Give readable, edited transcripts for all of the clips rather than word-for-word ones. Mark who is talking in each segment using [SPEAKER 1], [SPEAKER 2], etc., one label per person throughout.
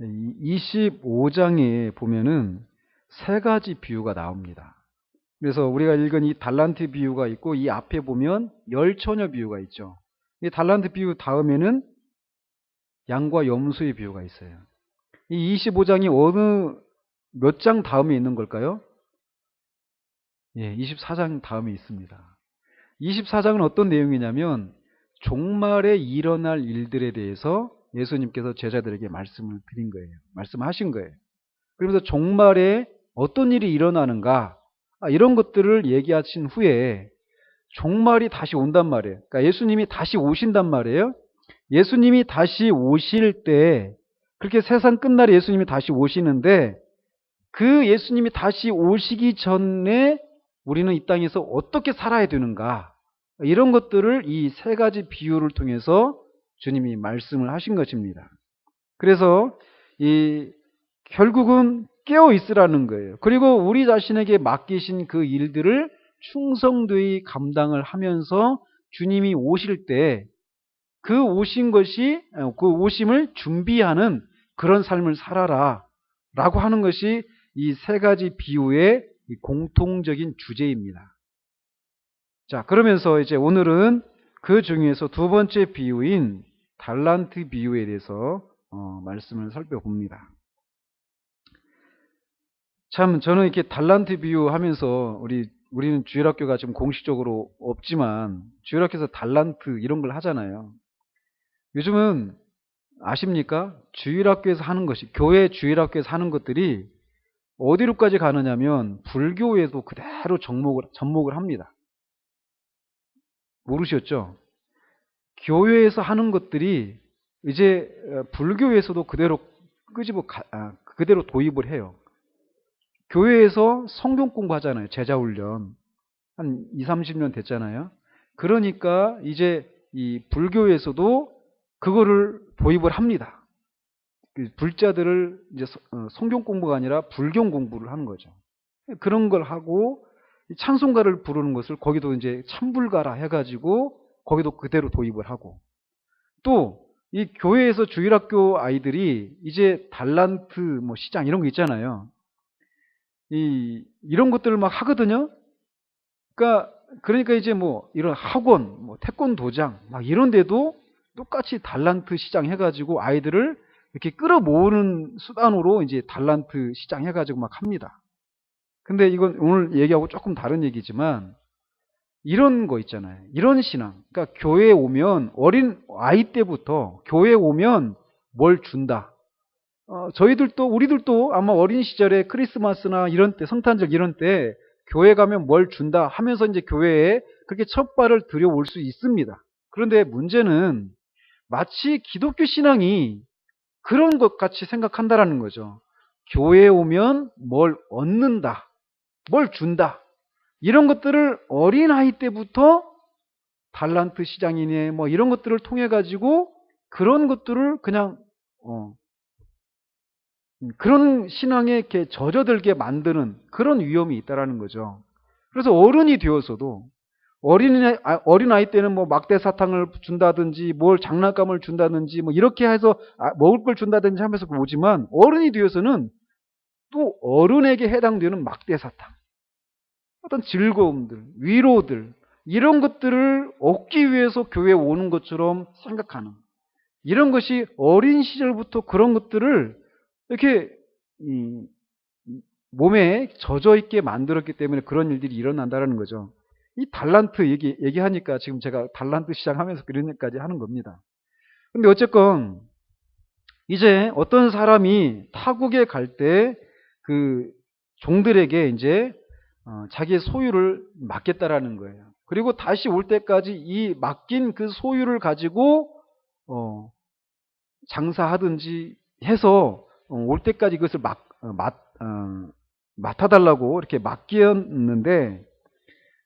[SPEAKER 1] 25장에 보면은 세 가지 비유가 나옵니다. 그래서 우리가 읽은 이 달란트 비유가 있고 이 앞에 보면 열 처녀 비유가 있죠. 이 달란트 비유 다음에는 양과 염소의 비유가 있어요. 이 25장이 어느 몇 장 다음에 있는 걸까요? 예, 24장 다음에 있습니다. 24장은 어떤 내용이냐면 종말에 일어날 일들에 대해서 예수님께서 제자들에게 말씀을 드린 거예요. 말씀하신 거예요. 그러면서 종말에 어떤 일이 일어나는가 이런 것들을 얘기하신 후에 종말이 다시 온단 말이에요. 그러니까 예수님이 다시 오신단 말이에요. 예수님이 다시 오실 때 그렇게 세상 끝날에 예수님이 다시 오시는데 그 예수님이 다시 오시기 전에 우리는 이 땅에서 어떻게 살아야 되는가 이런 것들을 이 세 가지 비유를 통해서 주님이 말씀을 하신 것입니다. 그래서 이 결국은 깨어 있으라는 거예요. 그리고 우리 자신에게 맡기신 그 일들을 충성되이 감당을 하면서 주님이 오실 때 그 오신 것이 그 오심을 준비하는 그런 삶을 살아라 라고 하는 것이 이 세 가지 비유의 공통적인 주제입니다. 자, 그러면서 이제 오늘은 그 중에서 두 번째 비유인 달란트 비유에 대해서 말씀을 살펴봅니다. 참 저는 이렇게 달란트 비유 하면서 우리는 주일학교가 지금 공식적으로 없지만 주일학교에서 달란트 이런 걸 하잖아요. 요즘은 아십니까? 주일학교에서 하는 것이 교회 주일학교에서 하는 것들이 어디로까지 가느냐면 불교에도 그대로 접목을 합니다. 모르셨죠? 교회에서 하는 것들이 이제 불교에서도 그대로 도입을 해요. 교회에서 성경 공부하잖아요. 제자훈련. 한 20, 30년 됐잖아요. 그러니까 이제 이 불교에서도 그거를 도입을 합니다. 불자들을 이제 성경 공부가 아니라 불경 공부를 하는 거죠. 그런 걸 하고 찬송가를 부르는 것을 거기도 이제 찬불가라 해가지고 거기도 그대로 도입을 하고 또 이 교회에서 주일학교 아이들이 이제 달란트 뭐 시장 이런 거 있잖아요. 이런 것들을 막 하거든요. 그러니까 이제 뭐 이런 학원, 뭐 태권도장 막 이런 데도 똑같이 달란트 시장 해가지고 아이들을 이렇게 끌어모으는 수단으로 이제 달란트 시장 해가지고 막 합니다. 근데 이건 오늘 얘기하고 조금 다른 얘기지만 이런 거 있잖아요. 이런 신앙. 그러니까 교회에 오면 어린 아이 때부터 교회에 오면 뭘 준다. 우리들도 아마 어린 시절에 크리스마스나 이런 때, 성탄절 이런 때 교회 가면 뭘 준다 하면서 이제 교회에 그렇게 첫 발을 들여올 수 있습니다. 그런데 문제는 마치 기독교 신앙이 그런 것 같이 생각한다라는 거죠. 교회에 오면 뭘 얻는다, 뭘 준다. 이런 것들을 어린아이 때부터 달란트 시장이네 뭐 이런 것들을 통해 가지고 그런 것들을 그냥 그런 신앙에 이렇게 젖어들게 만드는 그런 위험이 있다라는 거죠. 그래서 어른이 되어서도 어린아이 때는 뭐 막대 사탕을 준다든지 뭘 장난감을 준다든지 뭐 이렇게 해서 먹을 걸 준다든지 하면서 오지만 어른이 되어서는 또 어른에게 해당되는 막대 사탕, 어떤 즐거움들, 위로들 이런 것들을 얻기 위해서 교회에 오는 것처럼 생각하는 이런 것이 어린 시절부터 그런 것들을 이렇게 몸에 젖어 있게 만들었기 때문에 그런 일들이 일어난다는 거죠. 이 달란트 얘기하니까 지금 제가 달란트 시작하면서 그런 얘기까지 하는 겁니다. 근데 어쨌건 이제 어떤 사람이 타국에 갈 때 그 종들에게 이제 자기의 소유를 맡겠다라는 거예요. 그리고 다시 올 때까지 이 맡긴 그 소유를 가지고 장사하든지 해서 올 때까지 그것을 맡아달라고 이렇게 맡겼는데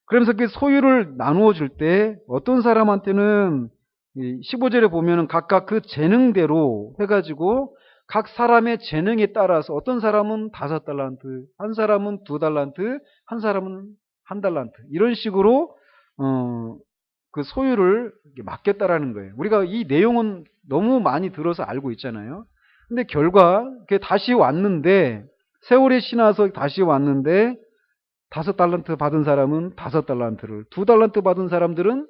[SPEAKER 1] 그러면서 그 소유를 나누어 줄 때 어떤 사람한테는 15절에 보면은 각각 그 재능대로 해가지고 각 사람의 재능에 따라서 어떤 사람은 5달란트, 한 사람은 2달란트, 한 사람은 1달란트 이런 식으로 그 소유를 맡겼다라는 거예요. 우리가 이 내용은 너무 많이 들어서 알고 있잖아요. 근데 결과 그게 다시 왔는데 세월이 지나서 다시 왔는데 5달란트 받은 사람은 5달란트를, 2달란트 받은 사람들은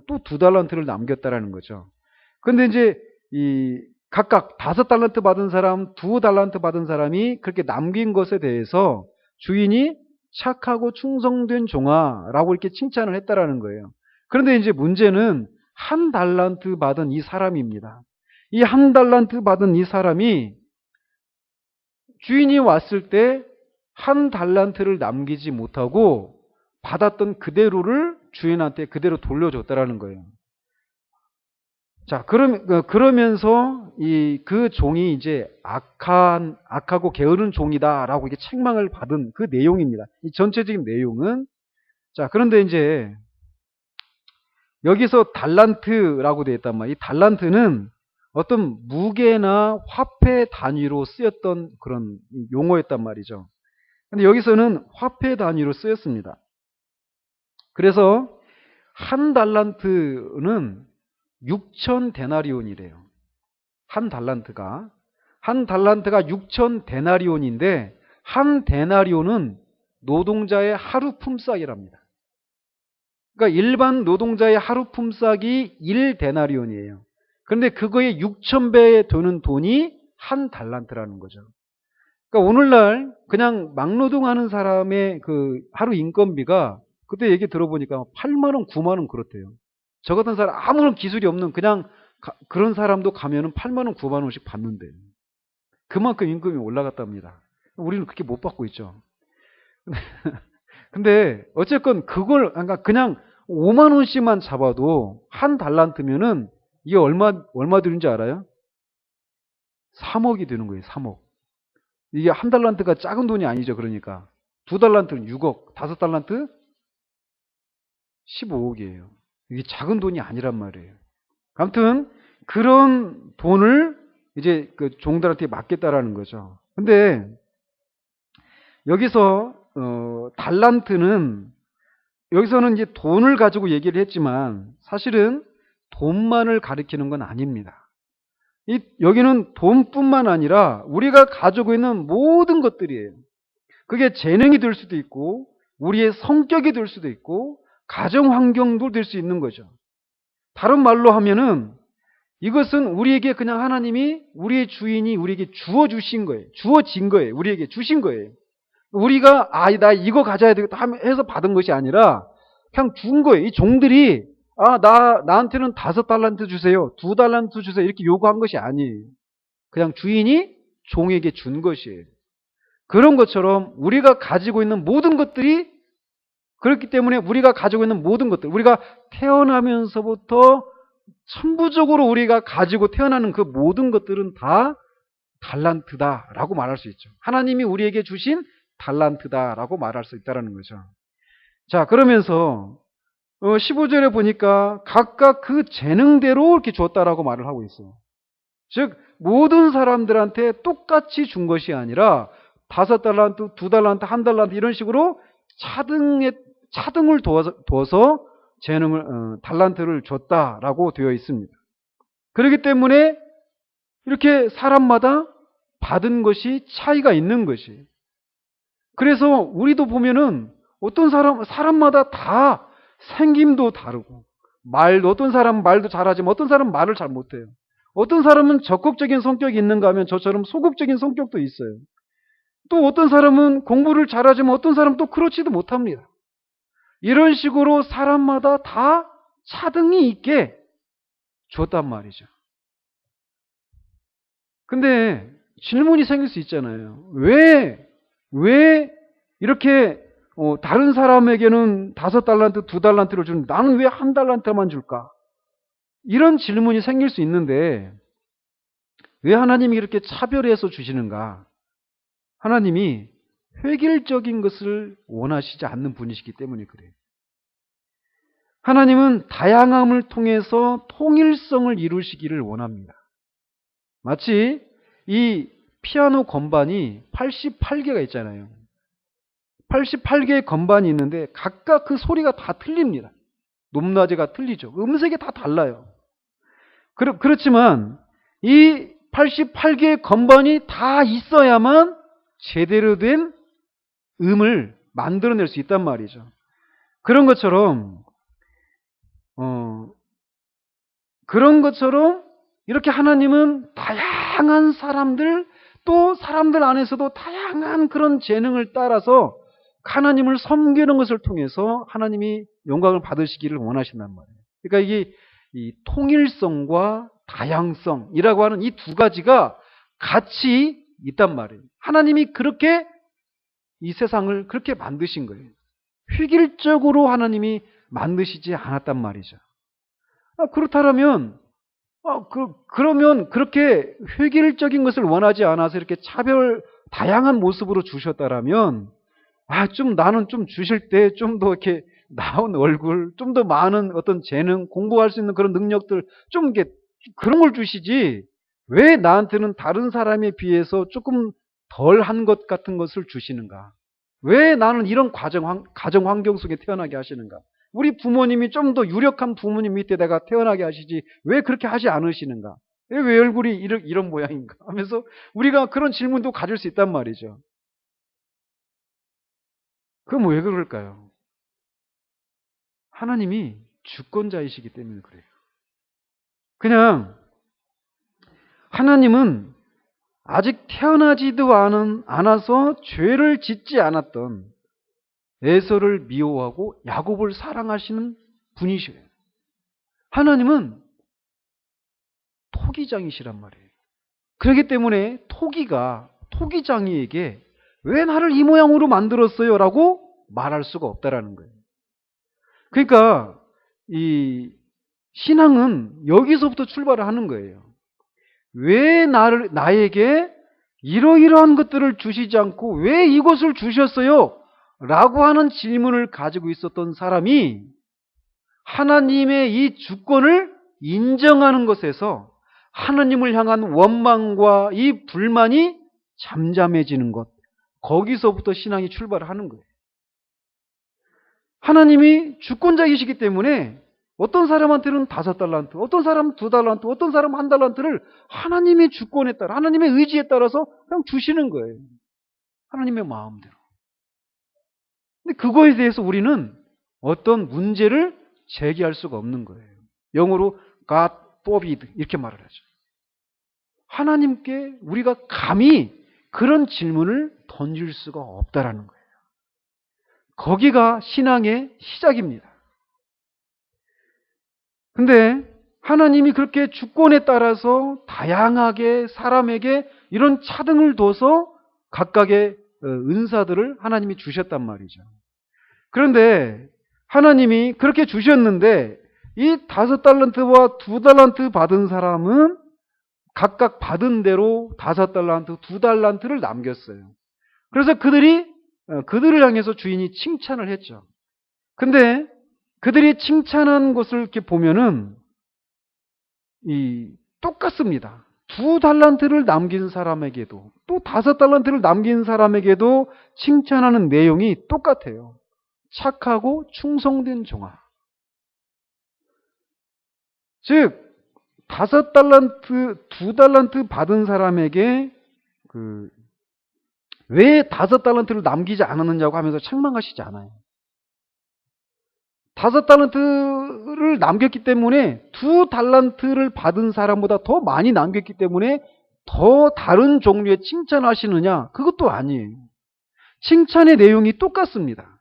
[SPEAKER 1] 또 2달란트를 남겼다라는 거죠. 근데 이제 이 각각 5달란트 받은 사람, 2달란트 받은 사람이 그렇게 남긴 것에 대해서 주인이 착하고 충성된 종아라고 이렇게 칭찬을 했다라는 거예요. 그런데 이제 문제는 1달란트 받은 이 사람입니다. 이 1달란트 받은 이 사람이 주인이 왔을 때 1달란트를 남기지 못하고 받았던 그대로를 주인한테 그대로 돌려줬다라는 거예요. 자, 그러면서 그 종이 이제 악하고 게으른 종이다라고 이게 책망을 받은 그 내용입니다. 이 전체적인 내용은. 자, 그런데 이제 여기서 달란트라고 되어 있단 말이에요. 이 달란트는 어떤 무게나 화폐 단위로 쓰였던 그런 용어였단 말이죠. 근데 여기서는 화폐 단위로 쓰였습니다. 그래서 1달란트는 6,000데나리온이래요. 1달란트가 6,000데나리온인데 1데나리온은 노동자의 하루 품삯이랍니다. 그러니까 일반 노동자의 하루 품삯이 1데나리온이에요. 그런데 그거의 6,000배에 되는 돈이 1달란트라는 거죠. 그러니까 오늘날 그냥 막노동하는 사람의 그 하루 인건비가 그때 얘기 들어보니까 8만 원, 9만 원 그렇대요. 저 같은 사람 아무런 기술이 없는 그냥 그런 사람도 가면은 8만 원, 9만 원씩 받는데 그만큼 임금이 올라갔답니다. 우리는 그렇게 못 받고 있죠. 근데 어쨌건 그걸 그냥 5만 원씩만 잡아도 1달란트면은 이게 얼마 되는지 알아요? 3억이 되는 거예요. 3억. 이게 1달란트가 작은 돈이 아니죠. 그러니까 2달란트는 6억, 5달란트 15억이에요. 이게 작은 돈이 아니란 말이에요. 아무튼 그런 돈을 이제 그 종들한테 맡겠다라는 거죠. 근데 여기서 달란트는 여기서는 이제 돈을 가지고 얘기를 했지만 사실은 돈만을 가리키는 건 아닙니다. 여기는 돈뿐만 아니라 우리가 가지고 있는 모든 것들이에요. 그게 재능이 될 수도 있고 우리의 성격이 될 수도 있고 가정 환경도 될 수 있는 거죠. 다른 말로 하면은 이것은 우리에게 그냥 하나님이 우리의 주인이 우리에게 주어 주신 거예요. 주어진 거예요. 우리에게 주신 거예요. 우리가 나 이거 가져야 되겠다 해서 받은 것이 아니라 그냥 준 거예요. 이 종들이 나한테는 5달란트 주세요. 2달란트 주세요. 이렇게 요구한 것이 아니에요. 그냥 주인이 종에게 준 것이에요. 그런 것처럼 우리가 가지고 있는 모든 것들이 그렇기 때문에 우리가 가지고 있는 모든 것들, 우리가 태어나면서부터 천부적으로 우리가 가지고 태어나는 그 모든 것들은 다 달란트다라고 말할 수 있죠. 하나님이 우리에게 주신 달란트다라고 말할 수 있다는 거죠. 자, 그러면서 15절에 보니까 각각 그 재능대로 이렇게 줬다라고 말을 하고 있어요. 즉 모든 사람들한테 똑같이 준 것이 아니라 5달란트, 2달란트, 1달란트 이런 식으로 차등을 둬서 재능을 달란트를 줬다라고 되어 있습니다. 그렇기 때문에 이렇게 사람마다 받은 것이 차이가 있는 것이. 그래서 우리도 보면은 어떤 사람마다 다 생김도 다르고 어떤 사람은 말도 잘하지만 어떤 사람은 말을 잘 못해요. 어떤 사람은 적극적인 성격이 있는가 하면 저처럼 소극적인 성격도 있어요. 또 어떤 사람은 공부를 잘하지만 어떤 사람은 또 그렇지도 못합니다. 이런 식으로 사람마다 다 차등이 있게 줬단 말이죠. 근데 질문이 생길 수 있잖아요. 왜 이렇게 다른 사람에게는 5달란트, 2달란트를 주는데 나는 왜 1달란트만 줄까? 이런 질문이 생길 수 있는데 왜 하나님이 이렇게 차별해서 주시는가? 하나님이 획일적인 것을 원하시지 않는 분이시기 때문에 그래요. 하나님은 다양함을 통해서 통일성을 이루시기를 원합니다. 마치 이 피아노 건반이 88개가 있잖아요. 88개의 건반이 있는데 각각 그 소리가 다 틀립니다. 높낮이가 틀리죠. 음색이 다 달라요. 그렇지만 이 88개의 건반이 다 있어야만 제대로 된 음을 만들어낼 수 있단 말이죠. 그런 것처럼 이렇게 하나님은 다양한 사람들, 또 사람들 안에서도 다양한 그런 재능을 따라서 하나님을 섬기는 것을 통해서 하나님이 영광을 받으시기를 원하신단 말이에요. 그러니까 이게 이 통일성과 다양성이라고 하는 이 두 가지가 같이 있단 말이에요. 하나님이 그렇게 이 세상을 그렇게 만드신 거예요. 획일적으로 하나님이 만드시지 않았단 말이죠. 그렇다면 그러면 그렇게 획일적인 것을 원하지 않아서 이렇게 다양한 모습으로 주셨다라면, 좀 나는 좀 주실 때 좀 더 이렇게 나은 얼굴, 좀 더 많은 어떤 재능, 공부할 수 있는 그런 능력들, 좀 이게 그런 걸 주시지, 왜 나한테는 다른 사람에 비해서 조금 덜 한 것 같은 것을 주시는가? 왜 나는 이런 가정 환경 속에 태어나게 하시는가? 우리 부모님이 좀 더 유력한 부모님 밑에 내가 태어나게 하시지 왜 그렇게 하지 않으시는가? 왜 얼굴이 이런 모양인가? 하면서 우리가 그런 질문도 가질 수 있단 말이죠. 그럼 왜 그럴까요? 하나님이 주권자이시기 때문에 그래요. 그냥 하나님은 아직 태어나지도 않아서 죄를 짓지 않았던 에서를 미워하고 야곱을 사랑하시는 분이셔요. 하나님은 토기장이시란 말이에요. 그렇기 때문에 토기장이에게 왜 나를 이 모양으로 만들었어요? 라고 말할 수가 없다라는 거예요. 그러니까 이 신앙은 여기서부터 출발을 하는 거예요. 왜 나에게 이러이러한 것들을 주시지 않고 왜 이것을 주셨어요? 라고 하는 질문을 가지고 있었던 사람이 하나님의 이 주권을 인정하는 것에서 하나님을 향한 원망과 이 불만이 잠잠해지는 것, 거기서부터 신앙이 출발을 하는 거예요. 하나님이 주권자이시기 때문에 어떤 사람한테는 5달란트, 어떤 사람은 2달란트, 어떤 사람은 1달란트를 하나님의 주권에 따라, 하나님의 의지에 따라서 그냥 주시는 거예요. 하나님의 마음대로. 근데 그거에 대해서 우리는 어떤 문제를 제기할 수가 없는 거예요. 영어로 God forbid 이렇게 말을 하죠. 하나님께 우리가 감히 그런 질문을 던질 수가 없다라는 거예요. 거기가 신앙의 시작입니다. 근데 하나님이 그렇게 주권에 따라서 다양하게 사람에게 이런 차등을 둬서 각각의 은사들을 하나님이 주셨단 말이죠. 그런데 하나님이 그렇게 주셨는데 이 5달란트와 2달란트 받은 사람은 각각 받은 대로 5달란트, 2달란트를 남겼어요. 그래서 그들을 향해서 주인이 칭찬을 했죠. 근데 그들이 칭찬한 것을 이렇게 보면은 똑같습니다. 2달란트를 남긴 사람에게도 또 5달란트를 남긴 사람에게도 칭찬하는 내용이 똑같아요. 착하고 충성된 종아. 즉 5달란트, 2달란트 받은 사람에게 왜 5달란트를 남기지 않았느냐고 하면서 책망하시지 않아요. 5달란트를 남겼기 때문에 2달란트를 받은 사람보다 더 많이 남겼기 때문에 더 다른 종류의 칭찬하시느냐? 그것도 아니에요. 칭찬의 내용이 똑같습니다.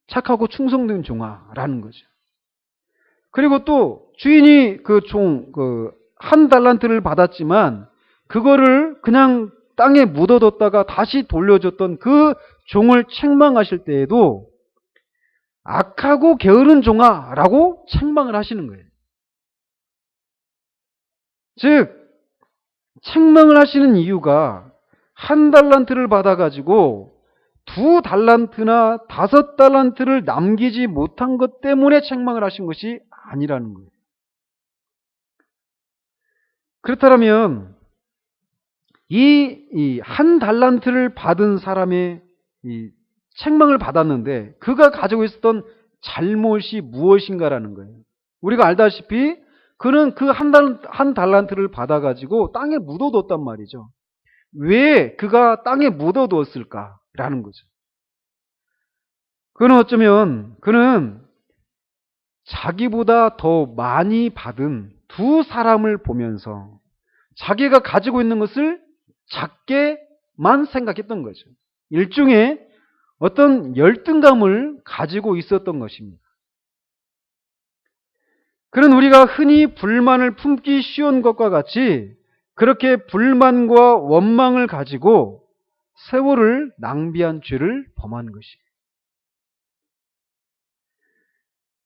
[SPEAKER 1] 착하고 충성된 종아라는 거죠. 그리고 또 주인이 한 달란트를 받았지만 그거를 그냥 땅에 묻어뒀다가 다시 돌려줬던 그 종을 책망하실 때에도 악하고 게으른 종아라고 책망을 하시는 거예요. 즉 책망을 하시는 이유가 1달란트를 받아가지고 2달란트나 5달란트를 남기지 못한 것 때문에 책망을 하신 것이 아니라는 거예요. 그렇다면 이 1달란트를 받은 사람의 이 책망을 받았는데 그가 가지고 있었던 잘못이 무엇인가라는 거예요. 우리가 알다시피 그는 그 한 달란트를 받아가지고 땅에 묻어뒀단 말이죠. 왜 그가 땅에 묻어두었을까라는 거죠. 그는 어쩌면 그는 자기보다 더 많이 받은 두 사람을 보면서 자기가 가지고 있는 것을 작게만 생각했던 거죠. 일종의 어떤 열등감을 가지고 있었던 것입니다. 그는 우리가 흔히 불만을 품기 쉬운 것과 같이 그렇게 불만과 원망을 가지고 세월을 낭비한 죄를 범한 것이에요.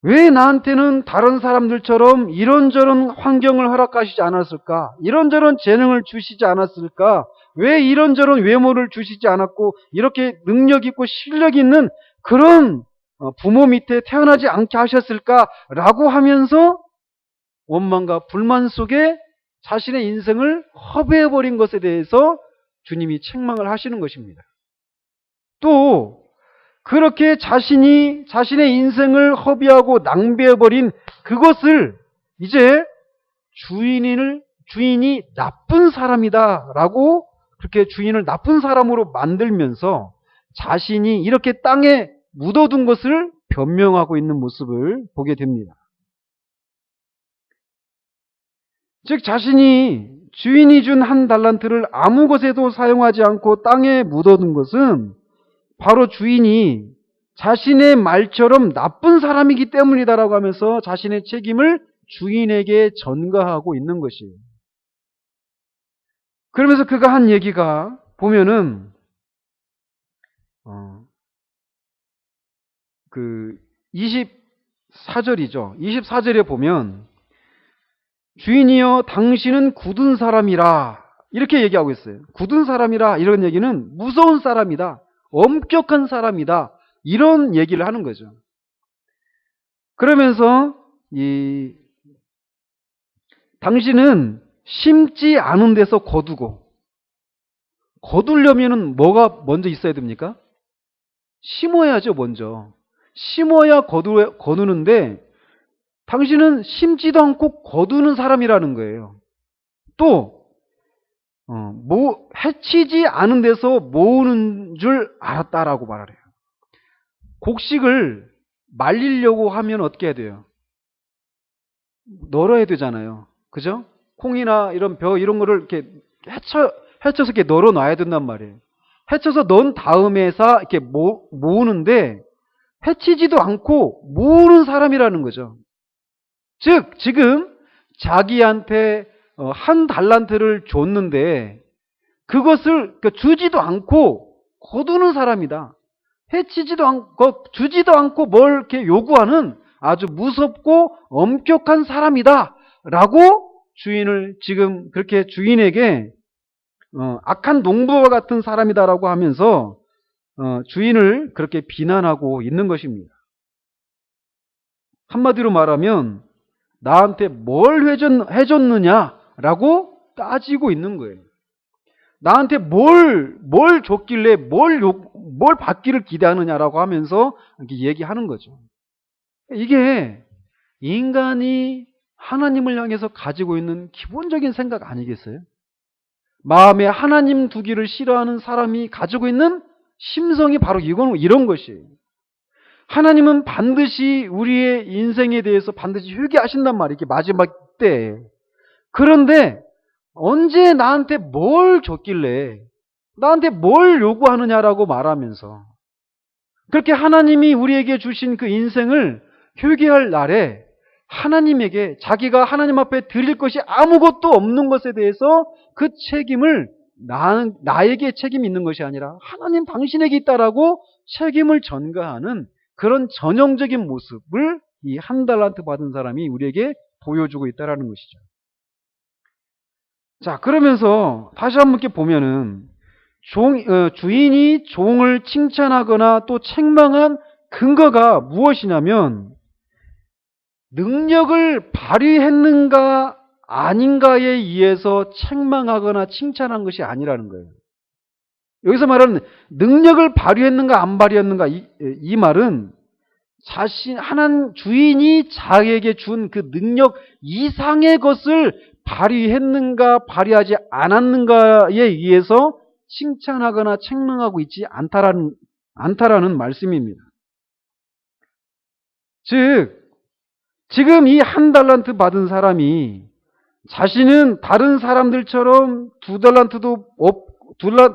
[SPEAKER 1] 왜 나한테는 다른 사람들처럼 이런저런 환경을 허락하시지 않았을까? 이런저런 재능을 주시지 않았을까? 왜 이런저런 외모를 주시지 않았고 이렇게 능력 있고 실력 있는 그런 부모 밑에 태어나지 않게 하셨을까라고 하면서 원망과 불만 속에 자신의 인생을 허비해버린 것에 대해서 주님이 책망을 하시는 것입니다. 또 그렇게 자신의 인생을 허비하고 낭비해버린 그것을 이제 주인이 나쁜 사람이다라고 그렇게 주인을 나쁜 사람으로 만들면서 자신이 이렇게 땅에 묻어둔 것을 변명하고 있는 모습을 보게 됩니다. 즉 자신이 주인이 준 한 달란트를 아무 것에도 사용하지 않고 땅에 묻어둔 것은 바로 주인이 자신의 말처럼 나쁜 사람이기 때문이다라고 하면서 자신의 책임을 주인에게 전가하고 있는 것이에요. 그러면서 그가 한 얘기가 보면은 그 24절이죠. 24절에 보면 주인이여 당신은 굳은 사람이라 이렇게 얘기하고 있어요. 굳은 사람이라 이런 얘기는 무서운 사람이다. 엄격한 사람이다. 이런 얘기를 하는 거죠. 그러면서 당신은 심지 않은 데서 거두고 거두려면은 뭐가 먼저 있어야 됩니까? 심어야죠, 먼저. 심어야 거두는데 당신은 심지도 않고 거두는 사람이라는 거예요. 또 해치지 않은 데서 모으는 줄 알았다라고 말해요. 곡식을 말리려고 하면 어떻게 해야 돼요? 널어야 되잖아요. 그죠? 콩이나 이런 벼 이런 거를 이렇게 헤쳐서 이렇게 널어 놔야 된단 말이에요. 헤쳐서 넣은 다음에서 이렇게 모으는데 해치지도 않고 모으는 사람이라는 거죠. 즉 지금 자기한테 한 달란트를 줬는데 그것을 주지도 않고 거두는 사람이다. 해치지도 않고 주지도 않고 뭘 이렇게 요구하는 아주 무섭고 엄격한 사람이다 라고 주인을 지금 그렇게 주인에게 악한 농부와 같은 사람이다라고 하면서 주인을 그렇게 비난하고 있는 것입니다. 한마디로 말하면 나한테 뭘 해줬느냐라고 따지고 있는 거예요. 나한테 뭘 줬길래 뭘 받기를 기대하느냐라고 하면서 이렇게 얘기하는 거죠. 이게 인간이 하나님을 향해서 가지고 있는 기본적인 생각 아니겠어요? 마음에 하나님 두기를 싫어하는 사람이 가지고 있는 심성이 바로 이런 것이에요. 하나님은 반드시 우리의 인생에 대해서 반드시 회개하신단 말이에요. 이렇게 마지막 때에. 그런데 언제 나한테 뭘 줬길래 나한테 뭘 요구하느냐라고 말하면서 그렇게 하나님이 우리에게 주신 그 인생을 회개할 날에 하나님에게 자기가 하나님 앞에 드릴 것이 아무것도 없는 것에 대해서 그 책임을 나에게 책임이 있는 것이 아니라 하나님 당신에게 있다라고 책임을 전가하는 그런 전형적인 모습을 이 한 달란트 받은 사람이 우리에게 보여주고 있다라는 것이죠. 자, 그러면서 다시 한번 이렇게 보면은 주인이 종을 칭찬하거나 또 책망한 근거가 무엇이냐면 능력을 발휘했는가 아닌가에 의해서 책망하거나 칭찬한 것이 아니라는 거예요. 여기서 말하는 능력을 발휘했는가 안 발휘했는가 이 말은 하나님 주인이 자기에게 준 그 능력 이상의 것을 발휘했는가 발휘하지 않았는가에 의해서 칭찬하거나 책망하고 있지 않다라는 말씀입니다. 즉 지금 이 1달란트 받은 사람이 자신은 다른 사람들처럼 2달란트도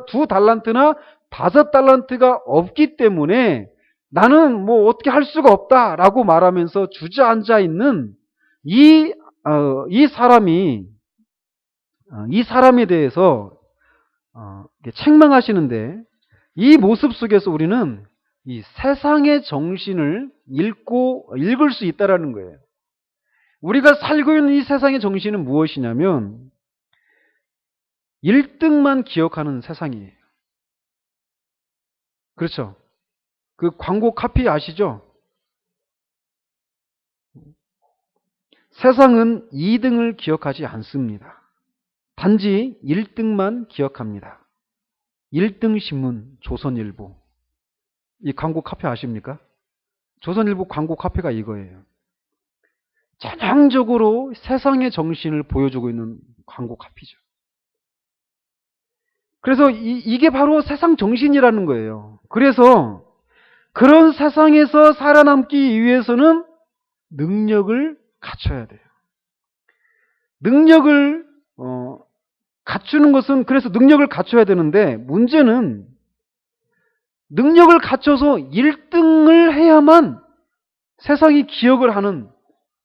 [SPEAKER 1] 두 달란트나 5달란트가 없기 때문에 나는 뭐 어떻게 할 수가 없다라고 말하면서 주저앉아 있는 이 사람에 대해서 책망하시는데, 이 모습 속에서 우리는 이 세상의 정신을 읽을 수 있다라는 거예요. 우리가 살고 있는 이 세상의 정신은 무엇이냐면 1등만 기억하는 세상이에요. 그렇죠? 그 광고 카피 아시죠? 세상은 2등을 기억하지 않습니다. 단지 1등만 기억합니다. 1등 신문 조선일보. 이 광고 카피 아십니까? 조선일보 광고 카피가 이거예요. 전형적으로 세상의 정신을 보여주고 있는 광고 카피죠. 그래서 이게 바로 세상 정신이라는 거예요. 그래서 그런 세상에서 살아남기 위해서는 능력을 갖춰야 돼요. 능력을 갖추는 것은, 그래서 능력을 갖춰야 되는데, 문제는 능력을 갖춰서 1등을 해야만 세상이 기억을 하는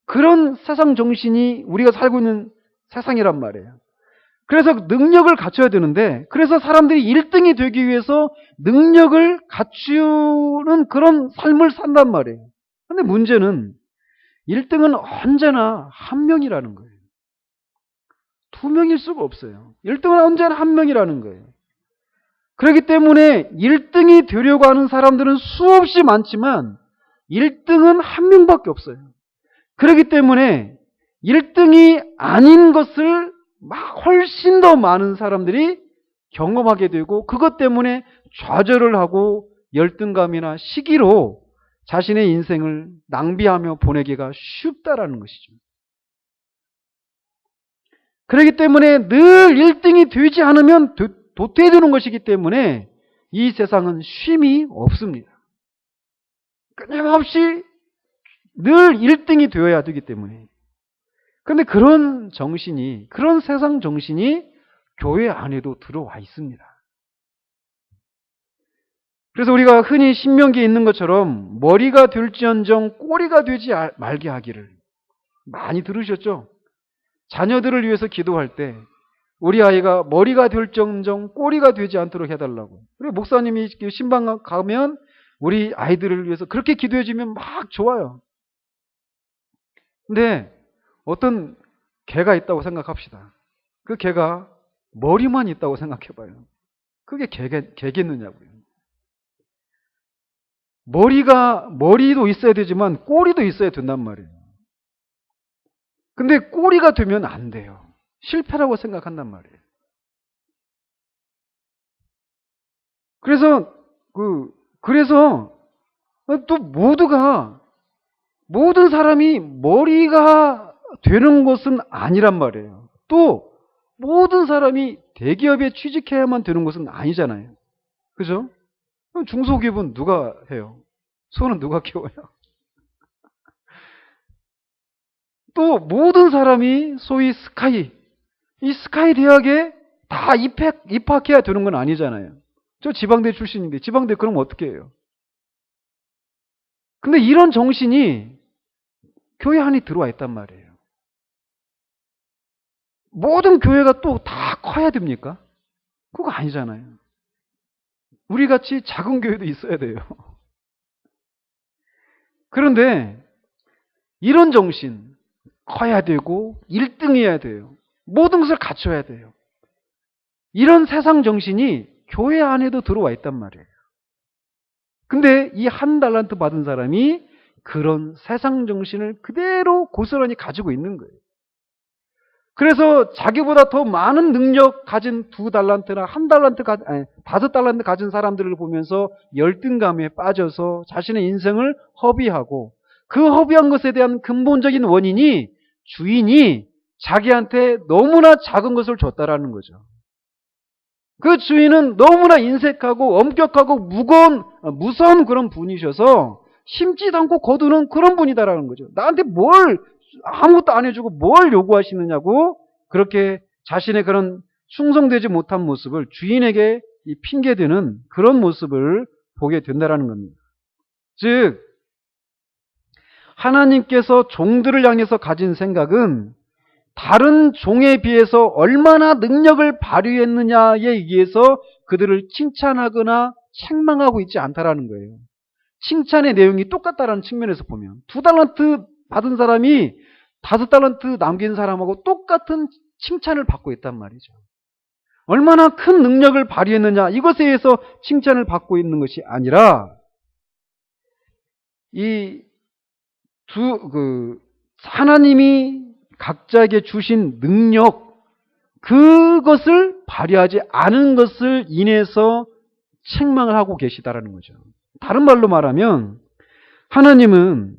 [SPEAKER 1] 그런 세상 정신이 우리가 살고 있는 세상이란 말이에요. 그래서 능력을 갖춰야 되는데, 그래서 사람들이 1등이 되기 위해서 능력을 갖추는 그런 삶을 산단 말이에요. 그런데 문제는 1등은 언제나 한 명이라는 거예요. 2명일 수가 없어요. 1등은 언제나 한 명이라는 거예요. 그렇기 때문에 1등이 되려고 하는 사람들은 수없이 많지만 1등은 한 명밖에 없어요. 그렇기 때문에 1등이 아닌 것을 훨씬 더 많은 사람들이 경험하게 되고, 그것 때문에 좌절을 하고 열등감이나 시기로 자신의 인생을 낭비하며 보내기가 쉽다라는 것이죠. 그렇기 때문에 늘 1등이 되지 않으면 도태되는 것이기 때문에 이 세상은 쉼이 없습니다. 끊임없이 늘 1등이 되어야 되기 때문에. 그런데 그런 정신이, 그런 세상 정신이 교회 안에도 들어와 있습니다. 그래서 우리가 흔히 신명기에 있는 것처럼 머리가 될지언정 꼬리가 되지 말게 하기를 많이 들으셨죠? 자녀들을 위해서 기도할 때 우리 아이가 머리가 될지언정 꼬리가 되지 않도록 해달라고. 그리고 목사님이 신방 가면 우리 아이들을 위해서 그렇게 기도해주면 막 좋아요. 근데 어떤 개가 있다고 생각합시다. 그 개가 머리만 있다고 생각해봐요. 그게 개겠느냐고요. 머리도 있어야 되지만 꼬리도 있어야 된단 말이에요. 근데 꼬리가 되면 안 돼요. 실패라고 생각한단 말이에요. 그래서 또 모든 사람이 머리가 되는 것은 아니란 말이에요. 또 모든 사람이 대기업에 취직해야만 되는 것은 아니잖아요. 그죠? 중소기업은 누가 해요? 소는 누가 키워요? 또 모든 사람이 소위 이 스카이 대학에 다 입학해야 되는 건 아니잖아요. 저 지방대 출신인데 지방대 그럼 어떻게 해요? 근데 이런 정신이 교회 안에 들어와 있단 말이에요. 모든 교회가 또 다 커야 됩니까? 그거 아니잖아요. 우리같이 작은 교회도 있어야 돼요. 그런데 이런 정신, 커야 되고 1등해야 돼요. 모든 것을 갖춰야 돼요. 이런 세상 정신이 교회 안에도 들어와 있단 말이에요. 근데 이 1달란트 받은 사람이 그런 세상 정신을 그대로 고스란히 가지고 있는 거예요. 그래서 자기보다 더 많은 능력 가진 2달란트나 1달란트, 5달란트 가진 사람들을 보면서 열등감에 빠져서 자신의 인생을 허비하고, 그 허비한 것에 대한 근본적인 원인이 주인이 자기한테 너무나 작은 것을 줬다라는 거죠. 그 주인은 너무나 인색하고 엄격하고 무서운 그런 분이셔서 심지도 않고 거두는 그런 분이다라는 거죠. 나한테 아무것도 안 해주고 뭘 요구하시느냐고 그렇게 자신의 그런 충성되지 못한 모습을 주인에게 핑계대는 그런 모습을 보게 된다라는 겁니다. 즉, 하나님께서 종들을 향해서 가진 생각은 다른 종에 비해서 얼마나 능력을 발휘했느냐에 의해서 그들을 칭찬하거나 책망하고 있지 않다라는 거예요. 칭찬의 내용이 똑같다라는 측면에서 보면 2달란트 받은 사람이 5달란트 남긴 사람하고 똑같은 칭찬을 받고 있단 말이죠. 얼마나 큰 능력을 발휘했느냐, 이것에 의해서 칭찬을 받고 있는 것이 아니라 하나님이 각자에게 주신 능력, 그것을 발휘하지 않은 것을 인해서 책망을 하고 계시다라는 거죠. 다른 말로 말하면 하나님은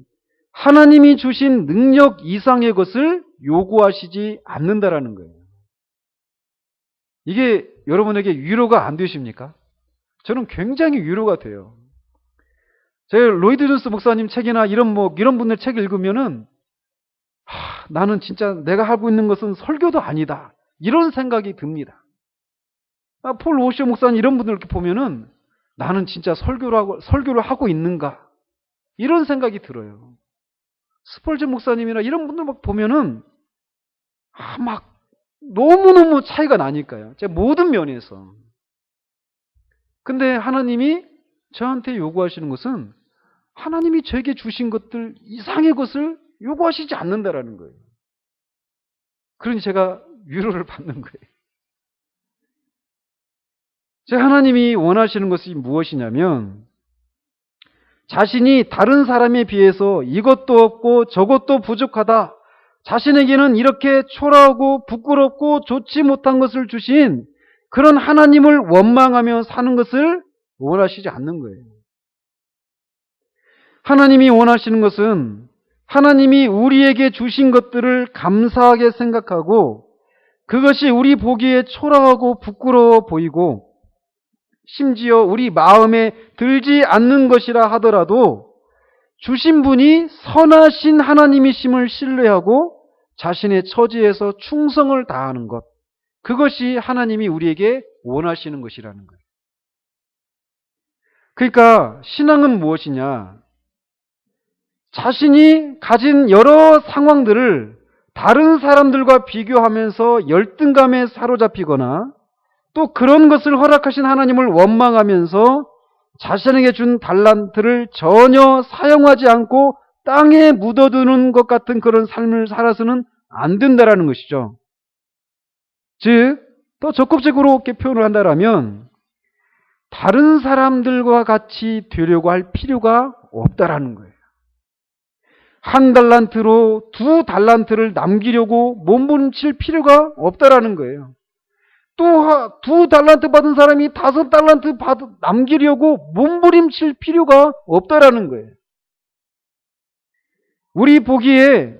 [SPEAKER 1] 하나님이 주신 능력 이상의 것을 요구하시지 않는다라는 거예요. 이게 여러분에게 위로가 안 되십니까? 저는 굉장히 위로가 돼요. 제가 로이드 존스 목사님 책이나 이런 분들 책 읽으면은 나는 진짜 내가 하고 있는 것은 설교도 아니다, 이런 생각이 듭니다. 폴 오셔 목사님 이런 분들 이렇게 보면은 나는 진짜 설교를 하고 있는가, 이런 생각이 들어요. 스펄전 목사님이나 이런 분들 막 보면은 막 너무너무 차이가 나니까요. 제 모든 면에서. 근데 하나님이 저한테 요구하시는 것은 하나님이 저에게 주신 것들 이상의 것을 요구하시지 않는다라는 거예요. 그러니 제가 위로를 받는 거예요. 제 하나님이 원하시는 것이 무엇이냐면 자신이 다른 사람에 비해서 이것도 없고 저것도 부족하다, 자신에게는 이렇게 초라하고 부끄럽고 좋지 못한 것을 주신 그런 하나님을 원망하며 사는 것을 원하시지 않는 거예요. 하나님이 원하시는 것은 하나님이 우리에게 주신 것들을 감사하게 생각하고 그것이 우리 보기에 초라하고 부끄러워 보이고 심지어 우리 마음에 들지 않는 것이라 하더라도 주신 분이 선하신 하나님이심을 신뢰하고 자신의 처지에서 충성을 다하는 것, 그것이 하나님이 우리에게 원하시는 것이라는 거예요. 그러니까 신앙은 무엇이냐? 자신이 가진 여러 상황들을 다른 사람들과 비교하면서 열등감에 사로잡히거나 또 그런 것을 허락하신 하나님을 원망하면서 자신에게 준 달란트를 전혀 사용하지 않고 땅에 묻어두는 것 같은 그런 삶을 살아서는 안 된다라는 것이죠. 즉, 더 적극적으로 이렇게 표현을 한다라면 다른 사람들과 같이 되려고 할 필요가 없다라는 거예요. 1달란트로 2달란트를 남기려고 몸부림칠 필요가 없다라는 거예요. 또 2달란트 받은 사람이 5달란트 남기려고 몸부림칠 필요가 없다라는 거예요. 우리 보기에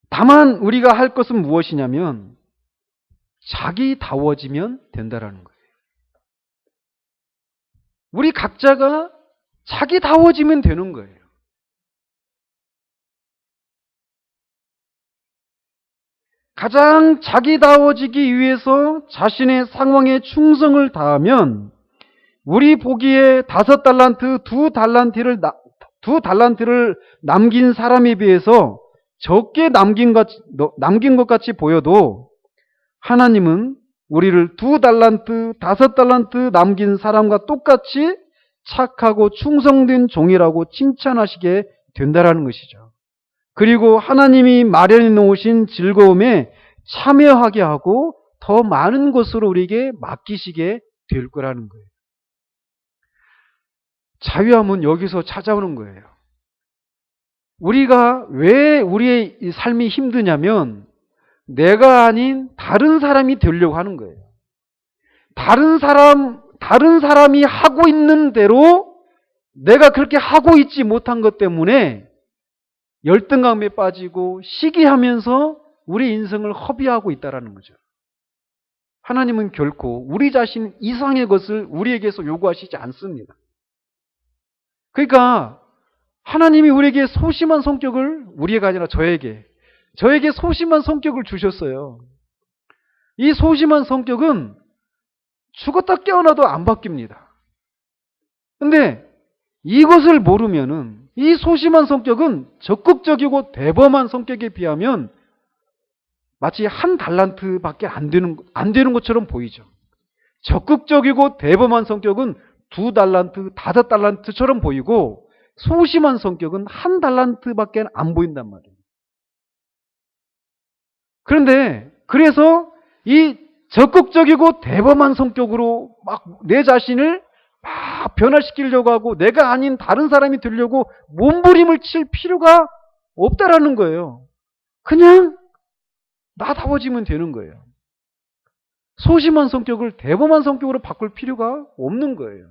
[SPEAKER 1] 다만 우리가 할 것은 무엇이냐면 자기다워지면 된다라는 거예요. 우리 각자가 자기다워지면 되는 거예요. 가장 자기다워지기 위해서 자신의 상황에 충성을 다하면 우리 보기에 5달란트, 2달란트를 남긴 사람에 비해서 적게 남긴 것 같이 보여도 하나님은 우리를 2달란트, 5달란트 남긴 사람과 똑같이 착하고 충성된 종이라고 칭찬하시게 된다라는 것이죠. 그리고 하나님이 마련해 놓으신 즐거움에 참여하게 하고 더 많은 것으로 우리에게 맡기시게 될 거라는 거예요. 자유함은 여기서 찾아오는 거예요. 우리가 왜 우리의 이 삶이 힘드냐면 내가 아닌 다른 사람이 되려고 하는 거예요. 다른 사람이 하고 있는 대로 내가 그렇게 하고 있지 못한 것 때문에 열등감에 빠지고 시기하면서 우리 인생을 허비하고 있다는 거죠. 하나님은 결코 우리 자신 이상의 것을 우리에게서 요구하시지 않습니다. 그러니까 하나님이 우리에게 소심한 성격을, 우리가 아니라 저에게 소심한 성격을 주셨어요. 이 소심한 성격은 죽었다 깨어나도 안 바뀝니다. 근데 이것을 모르면은 이 소심한 성격은 적극적이고 대범한 성격에 비하면 마치 한 달란트밖에 안 되는 것처럼 보이죠. 적극적이고 대범한 성격은 2달란트, 5달란트처럼 보이고 소심한 성격은 1달란트밖에 안 보인단 말이에요. 그런데 그래서 이 적극적이고 대범한 성격으로 막 내 자신을 막 변화시키려고 하고 내가 아닌 다른 사람이 되려고 몸부림을 칠 필요가 없다라는 거예요. 그냥 나다워지면 되는 거예요. 소심한 성격을 대범한 성격으로 바꿀 필요가 없는 거예요.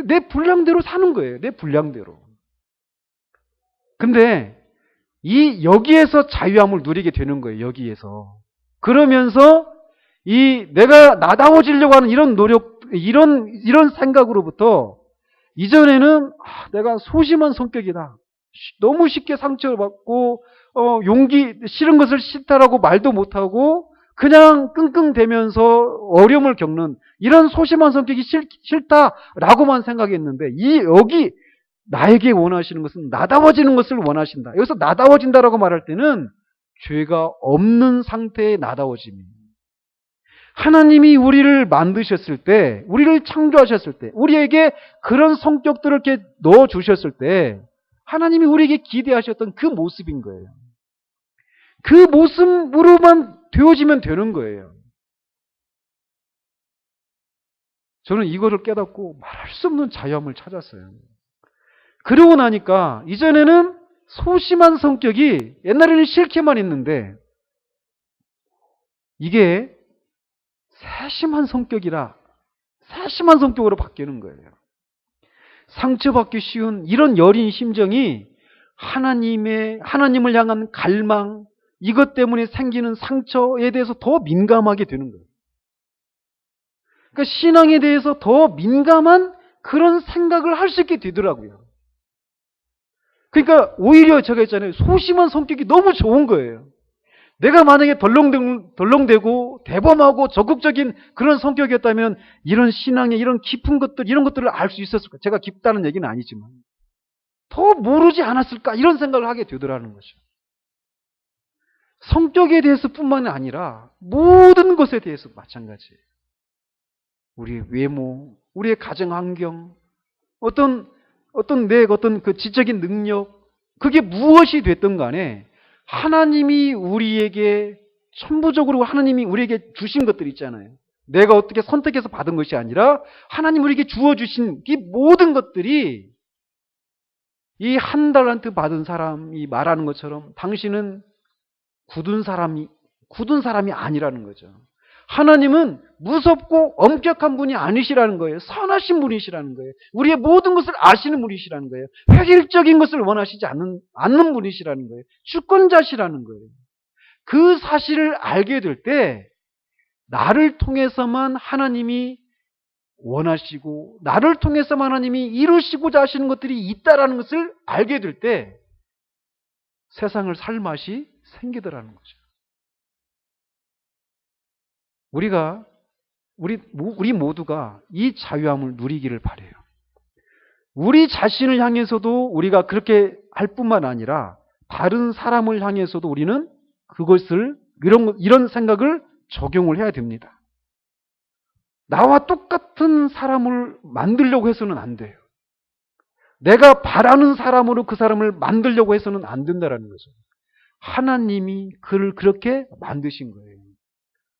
[SPEAKER 1] 내 분량대로 사는 거예요. 내 분량대로. 근데 여기에서 자유함을 누리게 되는 거예요. 여기에서. 그러면서 내가 나다워지려고 하는 이런 노력, 이런 생각으로부터 이전에는 내가 소심한 성격이다. 너무 쉽게 상처받고 싫은 것을 싫다라고 말도 못하고 그냥 끙끙대면서 어려움을 겪는 이런 소심한 성격이 싫다라고만 생각했는데 여기 나에게 원하시는 것은 나다워지는 것을 원하신다. 여기서 나다워진다라고 말할 때는 죄가 없는 상태의 나다워짐입니다. 하나님이 우리를 만드셨을 때, 우리를 창조하셨을 때, 우리에게 그런 성격들을 이렇게 넣어주셨을 때 하나님이 우리에게 기대하셨던 그 모습인 거예요. 그 모습으로만 되어지면 되는 거예요. 저는 이거를 깨닫고 말할 수 없는 자유함을 찾았어요. 그러고 나니까 이전에는 소심한 성격이 옛날에는 싫게만 했는데 이게 세심한 성격으로 바뀌는 거예요. 상처받기 쉬운 이런 여린 심정이 하나님을 향한 갈망, 이것 때문에 생기는 상처에 대해서 더 민감하게 되는 거예요. 그러니까 신앙에 대해서 더 민감한 그런 생각을 할 수 있게 되더라고요. 그러니까 오히려 제가 했잖아요. 소심한 성격이 너무 좋은 거예요. 내가 만약에 덜렁대고 대범하고 적극적인 그런 성격이었다면 이런 신앙의 이런 깊은 것들, 이런 것들을 알 수 있었을까? 제가 깊다는 얘기는 아니지만 더 모르지 않았을까? 이런 생각을 하게 되더라는 거죠. 성격에 대해서 뿐만 아니라 모든 것에 대해서 마찬가지예요. 우리의 외모, 우리의 가정 환경, 어떤 그 지적인 능력, 그게 무엇이 됐든 간에 하나님이 우리에게 천부적으로 하나님이 우리에게 주신 것들 있잖아요. 내가 어떻게 선택해서 받은 것이 아니라 하나님 우리에게 주어주신 이 모든 것들이 이 1달란트 받은 사람이 말하는 것처럼 당신은 굳은 사람이 아니라는 거죠. 하나님은 무섭고 엄격한 분이 아니시라는 거예요. 선하신 분이시라는 거예요. 우리의 모든 것을 아시는 분이시라는 거예요. 획일적인 것을 원하시지 않는 분이시라는 거예요. 주권자시라는 거예요. 그 사실을 알게 될 때 나를 통해서만 하나님이 원하시고 나를 통해서만 하나님이 이루시고자 하시는 것들이 있다라는 것을 알게 될 때 세상을 살 맛이 생기더라는 거죠. 우리 모두가 이 자유함을 누리기를 바라요. 우리 자신을 향해서도 우리가 그렇게 할 뿐만 아니라 다른 사람을 향해서도 우리는 그것을 이런 생각을 적용을 해야 됩니다. 나와 똑같은 사람을 만들려고 해서는 안 돼요. 내가 바라는 사람으로 그 사람을 만들려고 해서는 안 된다는 거죠. 하나님이 그를 그렇게 만드신 거예요.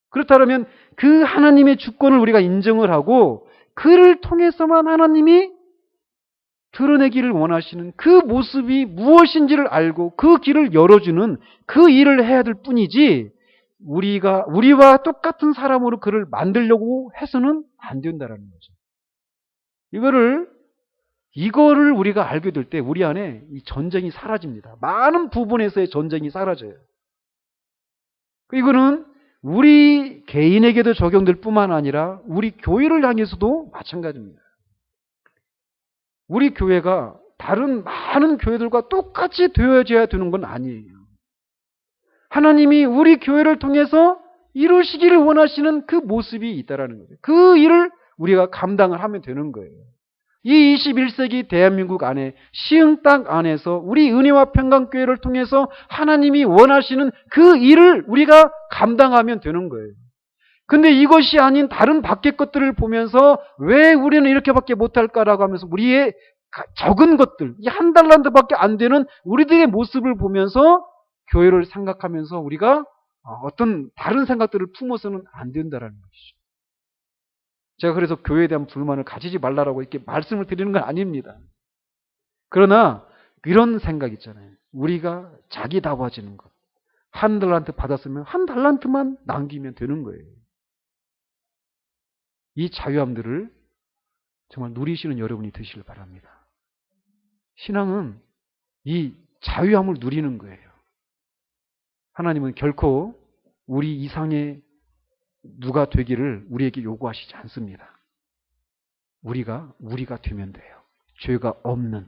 [SPEAKER 1] 그렇다면 그 하나님의 주권을 우리가 인정을 하고 그를 통해서만 하나님이 드러내기를 원하시는 그 모습이 무엇인지를 알고 그 길을 열어주는 그 일을 해야 될 뿐이지, 우리와 똑같은 사람으로 그를 만들려고 해서는 안 된다라는 거죠. 이거를 우리가 알게 될 때 우리 안에 이 전쟁이 사라집니다. 많은 부분에서의 전쟁이 사라져요. 이거는 우리 개인에게도 적용될 뿐만 아니라 우리 교회를 향해서도 마찬가지입니다. 우리 교회가 다른 많은 교회들과 똑같이 되어져야 되는 건 아니에요. 하나님이 우리 교회를 통해서 이루시기를 원하시는 그 모습이 있다라는 거죠. 그 일을 우리가 감당을 하면 되는 거예요. 이 21세기 대한민국 안에, 시흥 땅 안에서 우리 은혜와 평강교회를 통해서 하나님이 원하시는 그 일을 우리가 감당하면 되는 거예요. 근데 이것이 아닌 다른 밖의 것들을 보면서 왜 우리는 이렇게밖에 못할까라고 하면서 우리의 적은 것들, 이 한 달란트밖에 안 되는 우리들의 모습을 보면서 교회를 생각하면서 우리가 어떤 다른 생각들을 품어서는 안 된다라는 것이죠. 제가 그래서 교회에 대한 불만을 가지지 말라라고 이렇게 말씀을 드리는 건 아닙니다. 그러나 이런 생각 있잖아요. 우리가 자기다워지는 것. 한 달란트 받았으면 한 달란트만 남기면 되는 거예요. 이 자유함들을 정말 누리시는 여러분이 되시길 바랍니다. 신앙은 이 자유함을 누리는 거예요. 하나님은 결코 우리 이상의 누가 되기를 우리에게 요구하시지 않습니다. 우리가 되면 돼요. 죄가 없는